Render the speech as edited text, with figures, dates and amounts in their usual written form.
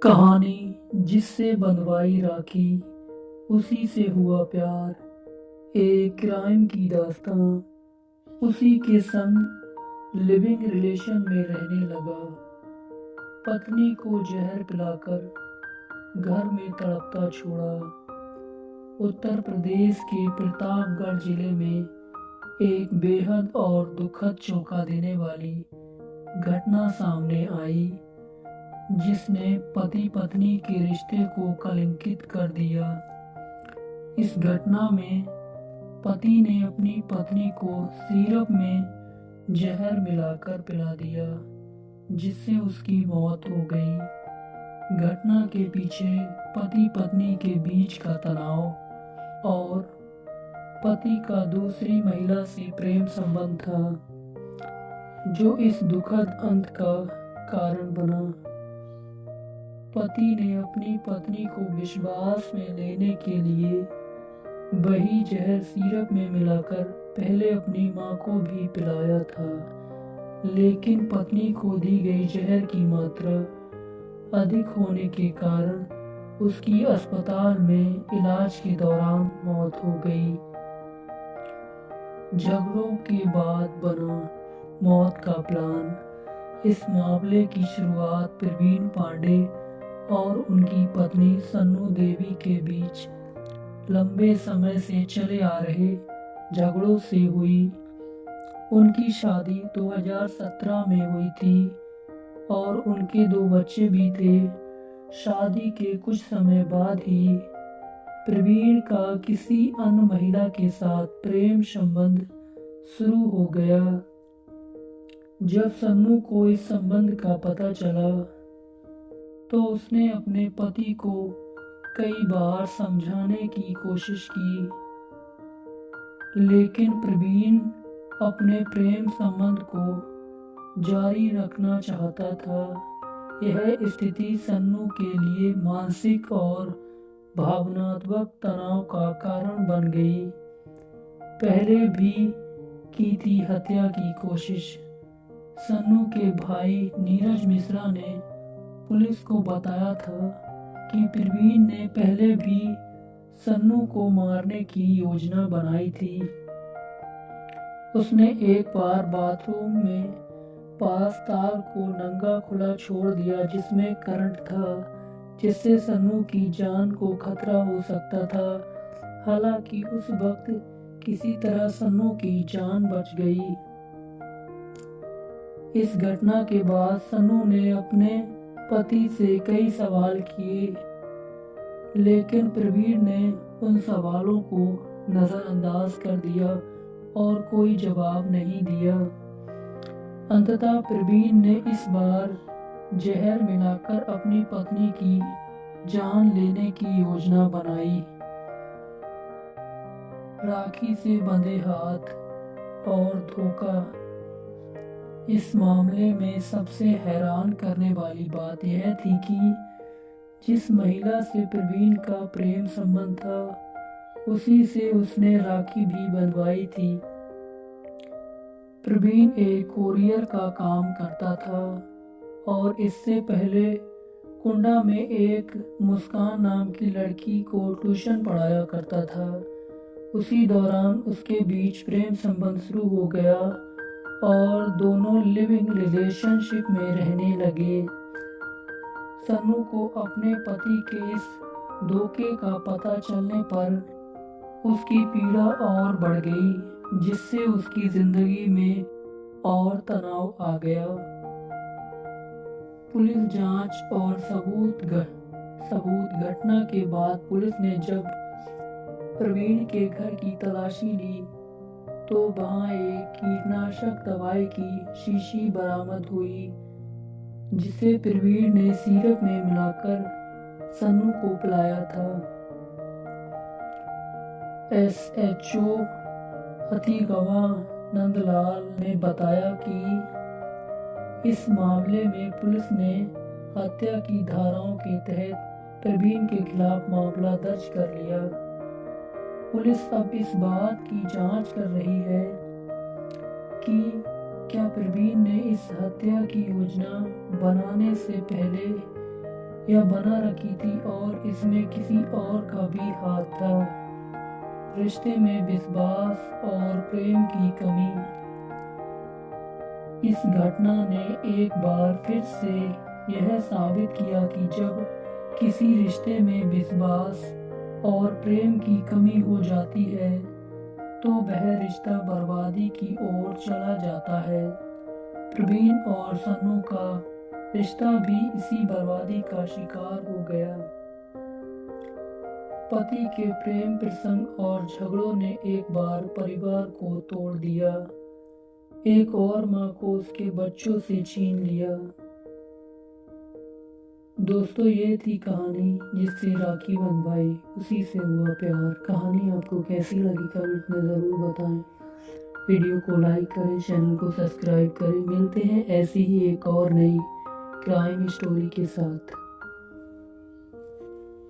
कहानी जिससे बंधवाई राखी उसी से हुआ प्यार। एक क्राइम की दास्तां उसी के संग लिविंग रिलेशन में रहने लगा। पत्नी को जहर पिलाकर घर में तड़पता छोड़ा। उत्तर प्रदेश के प्रतापगढ़ जिले में एक बेहद और दुखद चौंका देने वाली घटना सामने आई, जिसने पति पत्नी के रिश्ते को कलंकित कर दिया। इस घटना में पति ने अपनी पत्नी को सिरप में जहर मिलाकर पिला दिया, जिससे उसकी मौत हो गई। घटना के पीछे पति पत्नी के बीच का तनाव और पति का दूसरी महिला से प्रेम संबंध था, जो इस दुखद अंत का कारण बना। पति ने अपनी पत्नी को विश्वास में लेने के लिए वही जहर सिरप में मिलाकर पहले अपनी मां को भी पिलाया था, लेकिन पत्नी को दी गई जहर की मात्रा अधिक होने के कारण उसकी अस्पताल में इलाज के दौरान मौत हो गई। झगड़ों के बाद बना मौत का प्लान। इस मामले की शुरुआत प्रवीण पांडे और उनकी पत्नी सन्नू देवी के बीच लंबे समय से चले आ रहे झगड़ों से हुई। उनकी शादी 2017 में हुई थी और उनके 2 बच्चे भी थे। शादी के कुछ समय बाद ही प्रवीण का किसी अन्य महिला के साथ प्रेम संबंध शुरू हो गया। जब सन्नू को इस संबंध का पता चला तो उसने अपने पति को कई बार समझाने की कोशिश की, लेकिन प्रवीण अपने प्रेम संबंध को जारी रखना चाहता था। यह स्थिति सन्नू के लिए मानसिक और भावनात्मक तनाव का कारण बन गई। पहले भी की थी हत्या की कोशिश। सन्नू के भाई नीरज मिश्रा ने पुलिस को बताया था कि प्रवीण ने पहले भी सन्नू को मारने की योजना बनाई थी। उसने एक बार बाथरूम में पास तार को नंगा खुला छोड़ दिया, जिसमें करंट था, जिससे सन्नू की जान को खतरा हो सकता था। हालांकि उस वक्त किसी तरह सन्नू की जान बच गई। इस घटना के बाद सन्नू ने अपने पति से कई सवाल किए, लेकिन प्रवीण ने उन सवालों को नजरअंदाज कर दिया और कोई जवाब नहीं दिया। अंततः प्रवीण ने इस बार जहर मिलाकर अपनी पत्नी की जान लेने की योजना बनाई। राखी से बंधे हाथ और धोखा। इस मामले में सबसे हैरान करने वाली बात यह थी कि जिस महिला से प्रवीण का प्रेम संबंध था, उसी से उसने राखी भी बंधवाई थी। प्रवीण एक कोरियर का काम करता था और इससे पहले कुंडा में एक मुस्कान नाम की लड़की को ट्यूशन पढ़ाया करता था। उसी दौरान उसके बीच प्रेम संबंध शुरू हो गया और दोनों लिविंग रिलेशनशिप में रहने लगे। सन्नू को अपने पति के इस धोखे का पता चलने पर उसकी पीड़ा और बढ़ गई, जिससे उसकी जिंदगी में और तनाव आ गया। पुलिस जांच और सबूत घटना के बाद पुलिस ने जब प्रवीण के घर की तलाशी ली तो वहां एक कीटनाशक दवाई की शीशी बरामद हुई, जिसे प्रवीण ने सिरप में मिलाकर सन्नू को पिलाया था। SHO हथीगवा नंदलाल ने बताया कि इस मामले में पुलिस ने हत्या की धाराओं के तहत प्रवीण के खिलाफ मामला दर्ज कर लिया। पुलिस अब इस बात की जांच कर रही है कि क्या प्रवीण ने इस हत्या की योजना बनाने से पहले यह बना रखी थी और इसमें किसी और का भी हाथ था। रिश्ते में विश्वास और प्रेम की कमी। इस घटना ने एक बार फिर से यह साबित किया कि जब किसी रिश्ते में विश्वास और प्रेम की कमी हो जाती है तो वह रिश्ता बर्बादी की ओर चला जाता है। प्रवीण और सन्नू का रिश्ता भी इसी बर्बादी का शिकार हो गया। पति के प्रेम प्रसंग और झगड़ों ने एक बार परिवार को तोड़ दिया। एक और माँ को उसके बच्चों से छीन लिया। दोस्तों, ये थी कहानी जिससे राखी बंधवाई, उसी से हुआ प्यार। कहानी आपको कैसी लगी कमेंट में ज़रूर बताएं। वीडियो को लाइक करें, चैनल को सब्सक्राइब करें। मिलते हैं ऐसी ही एक और नई क्राइम स्टोरी के साथ।